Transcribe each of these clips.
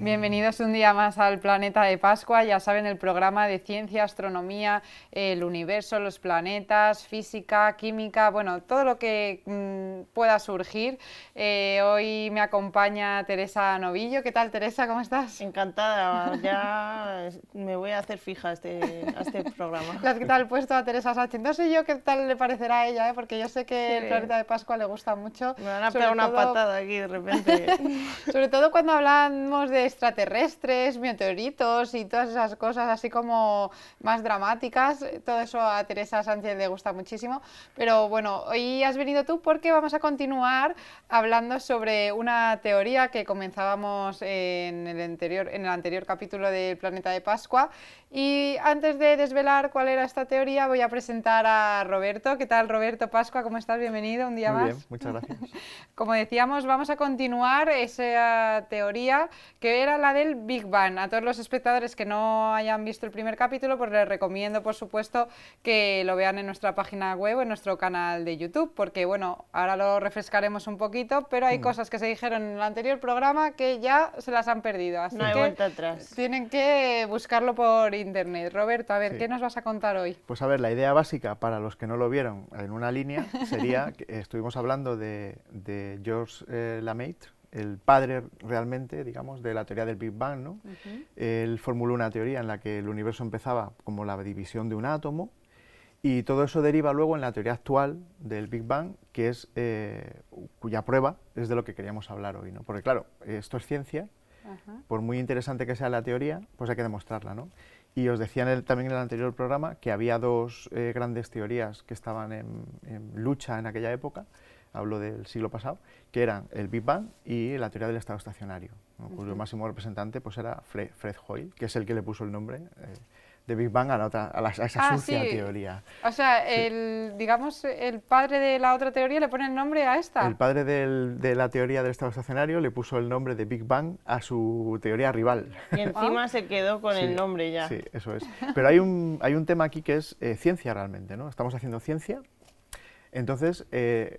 Bienvenidos un día más al Planeta de Pascua. Ya saben, el programa de ciencia, astronomía, el universo, los planetas, física, química, bueno, todo lo que pueda surgir. Hoy me acompaña Teresa Novillo. ¿Qué tal, Teresa? ¿Cómo estás? Encantada, ya me voy a hacer fija a este programa. ¿Qué tal puesto a Teresa Sánchez? No sé yo qué tal le parecerá a ella, porque yo sé que el Planeta de Pascua le gusta mucho. Me van a pegar una patada aquí de repente. Sobre todo cuando hablamos de extraterrestres, meteoritos y todas esas cosas así como más dramáticas, todo eso a Teresa Sánchez le gusta muchísimo. Pero bueno, hoy has venido tú porque vamos a continuar hablando sobre una teoría que comenzábamos en el anterior capítulo del Planeta de Pascua. Y antes de desvelar cuál era esta teoría, voy a presentar a Roberto. ¿Qué tal, Roberto Pascua? ¿Cómo estás? Bienvenido un día más. Muy bien, muchas gracias. Como decíamos, vamos a continuar esa teoría que era la del Big Bang. A todos los espectadores que no hayan visto el primer capítulo, pues les recomiendo, por supuesto, que lo vean en nuestra página web o en nuestro canal de YouTube, porque bueno, ahora lo refrescaremos un poquito, pero hay cosas que se dijeron en el anterior programa que ya se las han perdido, así No hay que vuelta atrás. tienen que buscarlo por internet. Roberto, a ver, Sí. ¿qué nos vas a contar hoy? Pues a ver, la idea básica para los que no lo vieron en una línea sería que estuvimos hablando de Georges Lemaitre, el padre realmente, digamos, de la teoría del Big Bang, ¿no? Él formuló una teoría en la que el universo empezaba como la división de un átomo y todo eso deriva luego en la teoría actual del Big Bang, que es cuya prueba es de lo que queríamos hablar hoy, ¿no? Porque claro, esto es ciencia. Por muy interesante que sea la teoría, pues hay que demostrarla, ¿no? Y os decía también en el anterior programa que había dos grandes teorías que estaban en lucha en aquella época, hablo del siglo pasado, que eran el Big Bang y la teoría del estado estacionario, ¿no? Cuyo máximo representante pues era Fred Hoyle, que es el que le puso el nombre de Big Bang a esa sucia teoría. O sea, Sí. digamos, el padre de la otra teoría le pone el nombre a esta. El padre de la teoría del estado estacionario le puso el nombre de Big Bang a su teoría rival. Y encima se quedó con el nombre ya. Sí, eso es. Pero hay un tema aquí que es ciencia realmente, ¿no? Estamos haciendo ciencia, entonces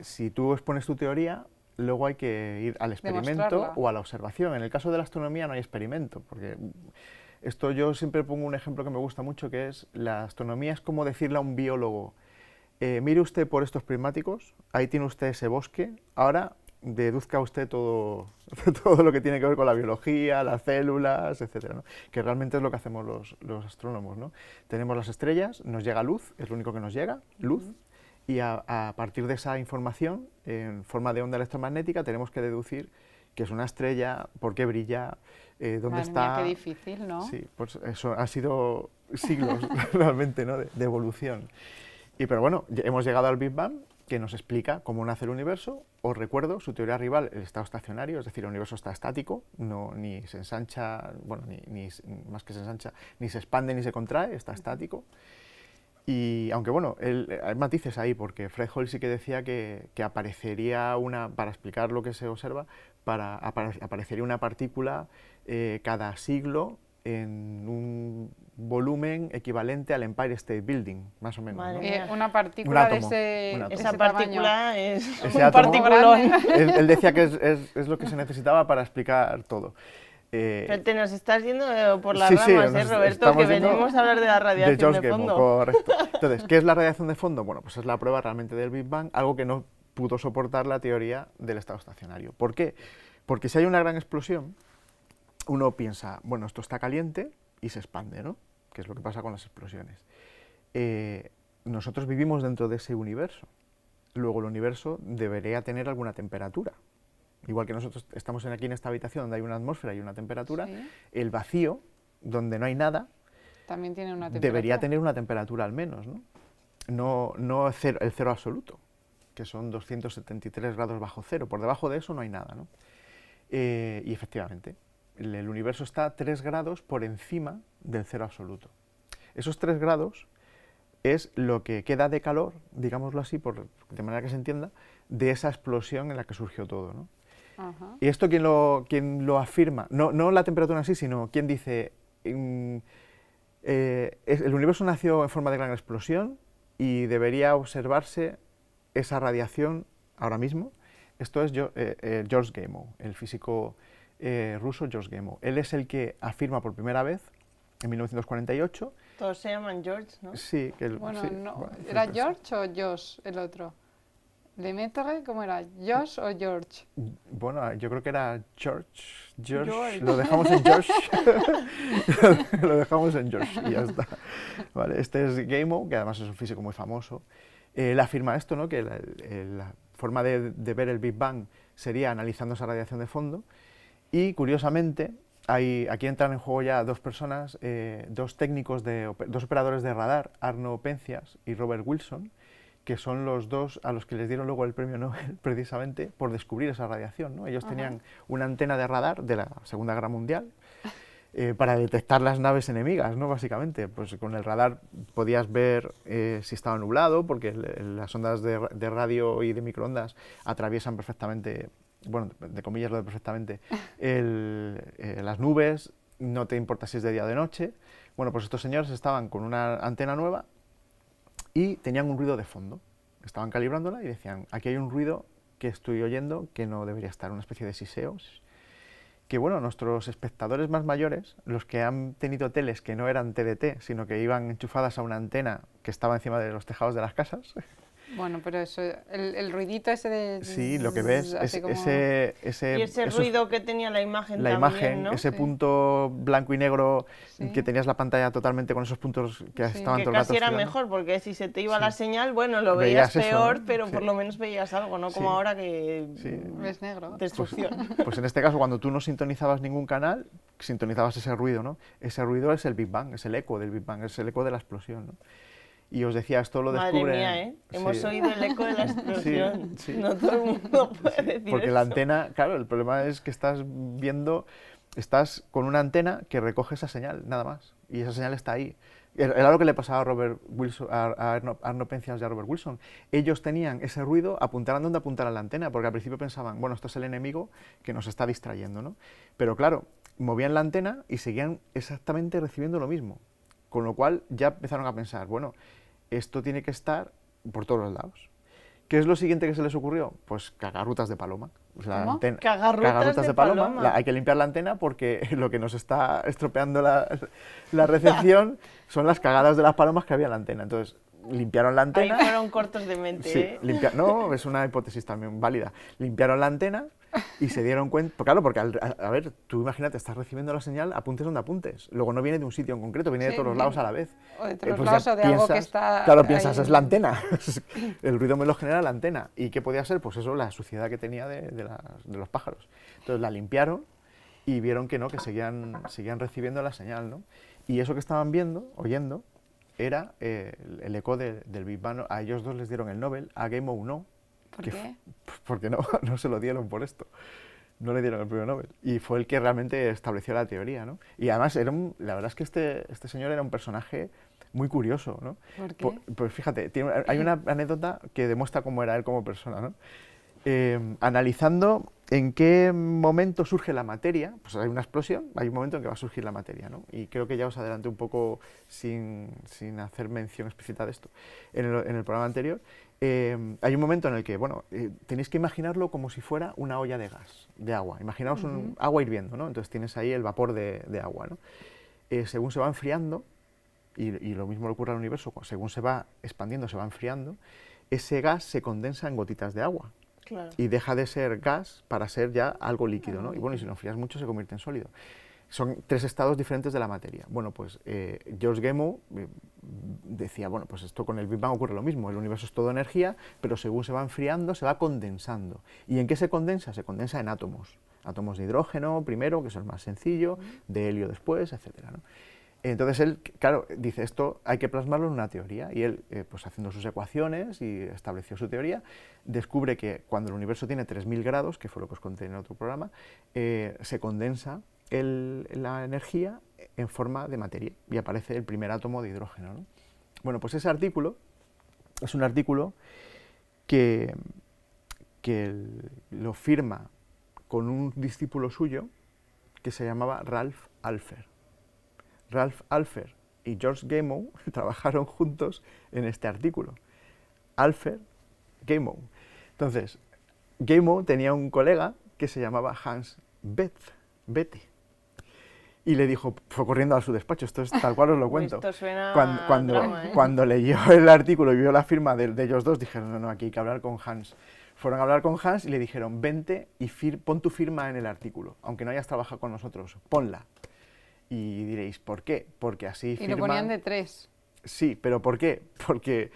si tú expones tu teoría, luego hay que ir al experimento o a la observación. En el caso de la astronomía no hay experimento, porque esto yo siempre pongo un ejemplo que me gusta mucho, que es la astronomía es como decirle a un biólogo, mire usted por estos prismáticos, ahí tiene usted ese bosque, ahora deduzca usted todo lo que tiene que ver con la biología, las células, etcétera, ¿no? Que realmente es lo que hacemos los astrónomos, ¿no? Tenemos las estrellas, nos llega luz, es lo único que nos llega, luz, y a partir de esa información, en forma de onda electromagnética, tenemos que deducir qué es una estrella, por qué brilla, dónde Madre está. mía, qué difícil, ¿no? Sí, pues eso ha sido siglos realmente, ¿no? de evolución. Pero bueno, hemos llegado al Big Bang, que nos explica cómo nace el universo. Os recuerdo su teoría rival, el estado estacionario, es decir, el universo está estático, ni se ensancha, bueno, ni más que se ensancha, ni se expande ni se contrae, está estático. Y aunque bueno, hay matices ahí, porque Fred Hoyle sí que decía que aparecería para explicar lo que se observa, aparecería una partícula cada siglo en un volumen equivalente al Empire State Building, más o menos, ¿no? Una partícula un átomo, de Esa ese partícula tamaño. es Ese un átomo, particulón. él decía que es lo que se necesitaba para explicar todo. Pero te nos estás yendo por las sí, ramas, Roberto, que yendo venimos a hablar de la radiación George de Gamow, fondo. correcto. Entonces, ¿qué es la radiación de fondo? Bueno, pues es la prueba realmente del Big Bang, algo que no pudo soportar la teoría del estado estacionario. ¿Por qué? Porque si hay una gran explosión, uno piensa, bueno, esto está caliente y se expande, ¿no? Que es lo que pasa con las explosiones. Nosotros vivimos dentro de ese universo. Luego el universo debería tener alguna temperatura. Igual que nosotros estamos aquí en esta habitación donde hay una atmósfera y una temperatura, el vacío, donde no hay nada, también tiene una temperatura. Debería tener una temperatura al menos, ¿no? No el cero absoluto, que son 273 grados bajo cero. Por debajo de eso no hay nada, ¿no? Y efectivamente, el universo está 3 grados por encima del cero absoluto. Esos 3 grados es lo que queda de calor, digámoslo así, de manera que se entienda, de esa explosión en la que surgió todo, ¿no? Y esto, ¿quién lo afirma? No la temperatura en sí, sino quien dice, el universo nació en forma de gran explosión y debería observarse esa radiación ahora mismo. Esto es George Gamow, el físico ruso George Gamow. Él es el que afirma por primera vez, en 1948, Todos se llaman George, ¿no? sí, que Bueno, sí, no, bueno, ¿era pues, George o Josh el otro? ¿Lemaitre? ¿Cómo era? ¿Josh o George? bueno, yo creo que era George, George. lo dejamos en George, lo dejamos en George y ya está. Vale, este es Gamow, que además es un físico muy famoso. Él afirma esto, ¿no? Que la forma de ver el Big Bang sería analizando esa radiación de fondo y, curiosamente, aquí entran en juego ya dos personas, dos técnicos, dos operadores de radar, Arno Penzias y Robert Wilson, que son los dos a los que les dieron luego el premio Nobel, precisamente, por descubrir esa radiación, ¿no? Ellos tenían una antena de radar de la Segunda Guerra Mundial para detectar las naves enemigas, ¿no? Básicamente, pues con el radar podías ver si estaba nublado, porque las ondas de radio y de microondas atraviesan perfectamente, bueno, de comillas lo de perfectamente, las nubes, no te importa si es de día o de noche. Bueno, pues estos señores estaban con una antena nueva y tenían un ruido de fondo. Estaban calibrándola y decían, aquí hay un ruido que estoy oyendo que no debería estar, una especie de siseos. Que bueno, nuestros espectadores más mayores, los que han tenido teles que no eran TDT, sino que iban enchufadas a una antena que estaba encima de los tejados de las casas. Bueno, pero eso, el ruidito ese de... Sí, lo que ves es así como- Y ese ruido que tenía la imagen la también, imagen, ¿no? ese Sí. punto blanco y negro, Sí. que tenías la pantalla totalmente con esos puntos que Sí. estaban Que todo el rato casi era oscilando. mejor, porque si se te iba Sí. la señal, bueno, lo veías Veías eso, peor, ¿no? pero Sí. por lo menos veías algo, ¿no? Como Sí. ahora que... Sí. Es negro. Destrucción. Pues en este caso, cuando tú no sintonizabas ningún canal, sintonizabas ese ruido, ¿no? Ese ruido es el Big Bang, es el eco del Big Bang, es el eco de la explosión, ¿no? Y os decía, esto lo Madre descubren... mía, ¿eh? Hemos Sí. oído el eco de la explosión. sí. No todo el mundo puede decir Porque eso. la antena, claro, el problema es que estás con una antena que recoge esa señal, nada más, y esa señal está ahí. Era lo que le pasaba a Robert Wilson, a Arno Penzias y a Robert Wilson. Ellos tenían ese ruido, apuntaran donde apuntaran la antena, porque al principio pensaban, bueno, esto es el enemigo que nos está distrayendo, ¿no? Pero claro, movían la antena y seguían exactamente recibiendo lo mismo, con lo cual ya empezaron a pensar, bueno, esto tiene que estar por todos los lados. ¿Qué es lo siguiente que se les ocurrió? Pues cagarrutas de paloma. ¿Cómo? Cagarrutas de paloma. Hay que limpiar la antena porque lo que nos está estropeando la recepción son las cagadas de las palomas que había en la antena. Entonces, limpiaron la Ahí antena. fueron cortos de mente, Sí, ¿eh? no, es una hipótesis también válida. Limpiaron la antena y se dieron cuenta, pues claro, porque a ver, tú imagínate, estás recibiendo la señal, apuntes donde apuntes. Luego no viene de un sitio en concreto, viene de Sí, todos los lados a la vez. O de todos los Pues lados ya o de algo que está Claro, ahí piensas, es en- la antena. El ruido me lo genera la antena. ¿Y qué podía ser? Pues eso, la suciedad que tenía de los pájaros. Entonces la limpiaron y vieron que no, que seguían recibiendo la señal, ¿no? Y eso que estaban oyendo, era el eco del Big Bang. A ellos dos les dieron el Nobel, a Gamow no. ¿Por qué? Porque no se lo dieron por esto. No le dieron el premio Nobel. Y fue el que realmente estableció la teoría, ¿no? Y además, la verdad es que este señor era un personaje muy curioso, ¿no? ¿Por qué? Pues fíjate, hay una anécdota que demuestra cómo era él como persona, ¿no? Analizando en qué momento surge la materia, pues hay una explosión, hay un momento en que va a surgir la materia, ¿no? Y creo que ya os adelanté un poco sin hacer mención explícita de esto en el programa anterior. Hay un momento en el que, bueno, tenéis que imaginarlo como si fuera una olla de gas, de agua. Imaginaos agua hirviendo, ¿no? Entonces tienes ahí el vapor de agua, ¿no? Según se va enfriando, y lo mismo le ocurre al universo, según se va expandiendo, se va enfriando, ese gas se condensa en gotitas de agua. Claro. Y deja de ser gas para ser ya algo líquido, ¿no? Y bueno, y si lo enfrías mucho se convierte en sólido. Son tres estados diferentes de la materia. Bueno, pues George Gamow decía, bueno, pues esto con el Big Bang ocurre lo mismo, el universo es todo energía, pero según se va enfriando se va condensando. ¿Y en qué se condensa? Se condensa en átomos. Átomos de hidrógeno primero, que es el más sencillo, de helio después, etcétera, ¿no? Entonces él, claro, dice, esto hay que plasmarlo en una teoría, y él, pues haciendo sus ecuaciones y estableció su teoría, descubre que cuando el universo tiene 3000 grados, que fue lo que os conté en otro programa, se condensa la energía en forma de materia y aparece el primer átomo de hidrógeno, ¿no? Bueno, pues ese artículo es un artículo que lo firma con un discípulo suyo que se llamaba Ralph Alpher. Ralph Alpher y George Gamow trabajaron juntos en este artículo. Alpher, Gamow. Entonces, Gamow tenía un colega que se llamaba Hans Bethe. vete. Y le dijo, fue corriendo a su despacho, esto es tal cual os lo cuento. Esto suena Cuando, drama, ¿eh? cuando leyó el artículo y vio la firma de ellos dos, dijeron, no, aquí hay que hablar con Hans. Fueron a hablar con Hans y le dijeron, vente y pon tu firma en el artículo, aunque no hayas trabajado con nosotros, ponla. Y diréis, ¿por qué? Porque así Y firman... lo ponían de 3. Sí, pero ¿por qué? Porque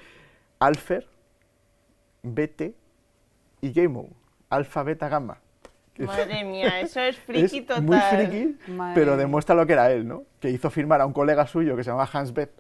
Alfer, Bete y Gameo, alfa, beta, gamma. Madre mía, eso es friki Es total. muy friki, Madre pero mía. demuestra lo que era él, ¿no? Que hizo firmar a un colega suyo que se llama Hans Beth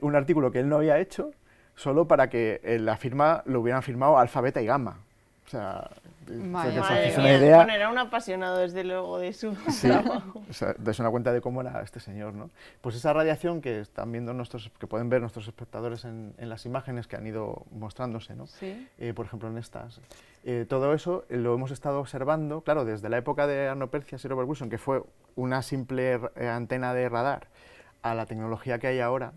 un artículo que él no había hecho solo para que en la firma lo hubieran firmado alfa, beta y gamma. O sea, Madre creo que os Madre hacéis mía. una idea. Bueno, era un apasionado desde luego de su Sí, trabajo. o sea, dais una cuenta de cómo era este señor, ¿no? Pues esa radiación que están viendo que pueden ver nuestros espectadores en las imágenes que han ido mostrándose, ¿no? Sí. Por ejemplo en estas. Todo eso lo hemos estado observando, claro, desde la época de Arno Percias y Robert Wilson, que fue una simple antena de radar, a la tecnología que hay ahora,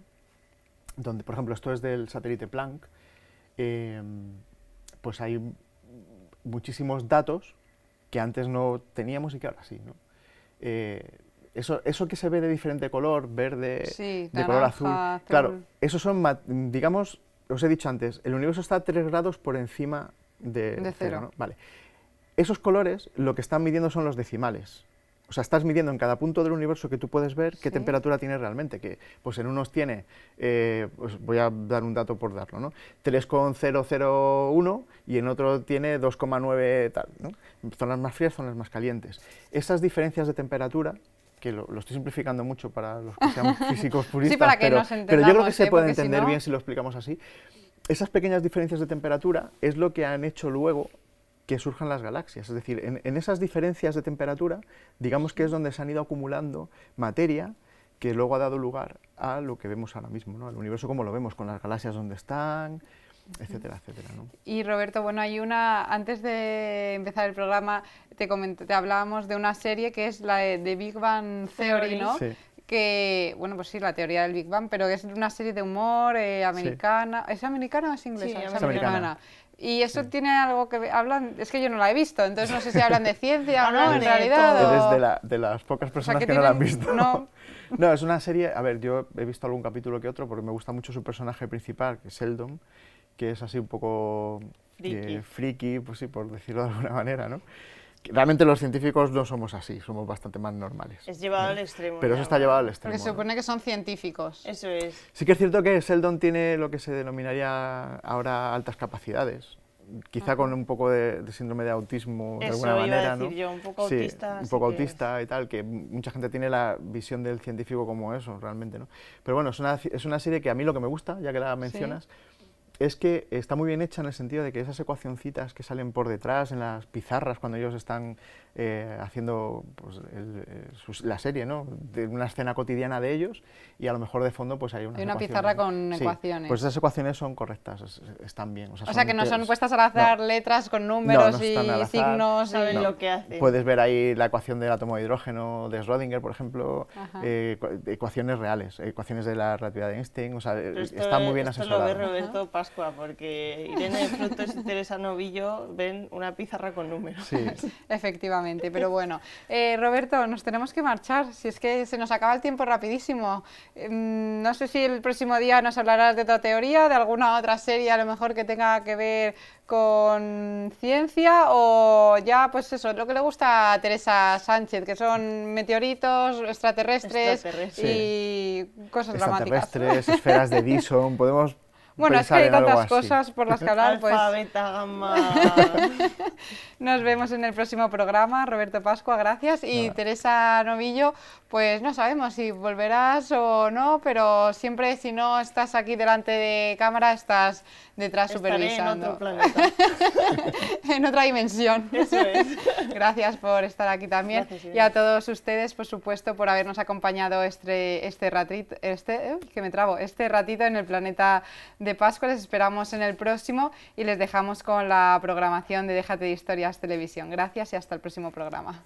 donde, por ejemplo, esto es del satélite Planck, pues hay muchísimos datos que antes no teníamos y que ahora sí, ¿no? Eso que se ve de diferente color, verde, Sí, de color azul, naranja, azul. claro, esos son, digamos, os he dicho antes, el universo está a 3 grados por encima de De cero. ¿no? Vale. Esos colores lo que están midiendo son los decimales. O sea, estás midiendo en cada punto del universo que tú puedes ver qué Sí. temperatura tiene realmente, que pues en unos tiene, pues voy a dar un dato por darlo, ¿no? 3,001 y en otro tiene 2,9 tal, ¿no? Zonas más frías, zonas más calientes. Esas diferencias de temperatura, que lo estoy simplificando mucho para los que sean físicos puristas, para que pero, nos pero yo creo que entendamos, se puede porque si entender no- bien si lo explicamos así. Esas pequeñas diferencias de temperatura es lo que han hecho luego que surjan las galaxias. Es decir, en esas diferencias de temperatura, digamos que es donde se han ido acumulando materia que luego ha dado lugar a lo que vemos ahora mismo, ¿no? El universo como lo vemos, con las galaxias donde están, etcétera, etcétera, ¿no? Y Roberto, bueno, antes de empezar el programa, te hablábamos de una serie que es la de Big Bang Theory, ¿no? Sí. Que, bueno, pues sí, la teoría del Big Bang, pero que es una serie de humor americana. ¿Es americana o es inglesa? Sí, Es es americana. Y eso tiene algo que hablan, es que yo no la he visto, entonces no sé si hablan de ciencia o no, Hablan en de realidad. todo. o- De las pocas personas que que no la han tienen- visto. no. No, es una serie, a ver, yo he visto algún capítulo que otro porque me gusta mucho su personaje principal, que es Sheldon, que es así un poco Friki. friki, pues sí, por decirlo de alguna manera, ¿no? Que realmente los científicos no somos así, somos bastante más normales. Es llevado al extremo. Pero ya, eso está ¿no? llevado al extremo. Porque se ¿no? supone que son científicos. Eso es. Sí que es cierto que Sheldon tiene lo que se denominaría ahora altas capacidades, quizá con un poco de síndrome de autismo de Eso alguna iba a manera, decir ¿no? yo, un poco Sí, autista, un así poco que- autista y tal, que mucha gente tiene la visión del científico como eso, realmente, ¿no? Pero bueno, es una serie que a mí lo que me gusta, ya que la mencionas, es que está muy bien hecha en el sentido de que esas ecuacioncitas que salen por detrás en las pizarras cuando ellos están haciendo pues, la serie, ¿no? De una escena cotidiana de ellos y a lo mejor de fondo pues hay unas Hay una ecuaciones, pizarra ¿no? con Sí, ecuaciones. pues esas ecuaciones son correctas, están bien. O sea, que no son puestas al azar letras con No, números no están al y azar. signos. Saben y... lo que hacen. Puedes ver ahí la ecuación del átomo de hidrógeno de Schrödinger, por ejemplo, Ajá. ecuaciones reales, ecuaciones de la relatividad de Einstein, o sea, Pero está muy bien esto lo ve asesorado. Roberto Pascua, porque Irene Frutos y Teresa Novillo ven una pizarra con números. Sí. Efectivamente, pero bueno. Roberto, nos tenemos que marchar, si es que se nos acaba el tiempo rapidísimo. No sé si el próximo día nos hablarás de otra teoría, de alguna otra serie a lo mejor que tenga que ver con ciencia o ya pues eso, lo que le gusta a Teresa Sánchez, que son meteoritos, extraterrestres y cosas dramáticas. Extraterrestres, esferas de Dyson, podemos Bueno, es que pensar hay en algo tantas así. cosas por las que hablar, pues Alfa, beta, gamma. nos vemos en el próximo programa. Roberto Pascua, gracias. Y Nada. Teresa Novillo, pues no sabemos si volverás o no, pero siempre si no estás aquí delante de cámara, estás detrás Estaré en supervisando. otro planeta. En otra dimensión. Eso es. Gracias por estar aquí también. Gracias, Y Irene. a todos ustedes, por supuesto, por habernos acompañado este ratito en el planeta de Pascua. Les esperamos en el próximo y les dejamos con la programación de Déjate de Historias Televisión. Gracias y hasta el próximo programa.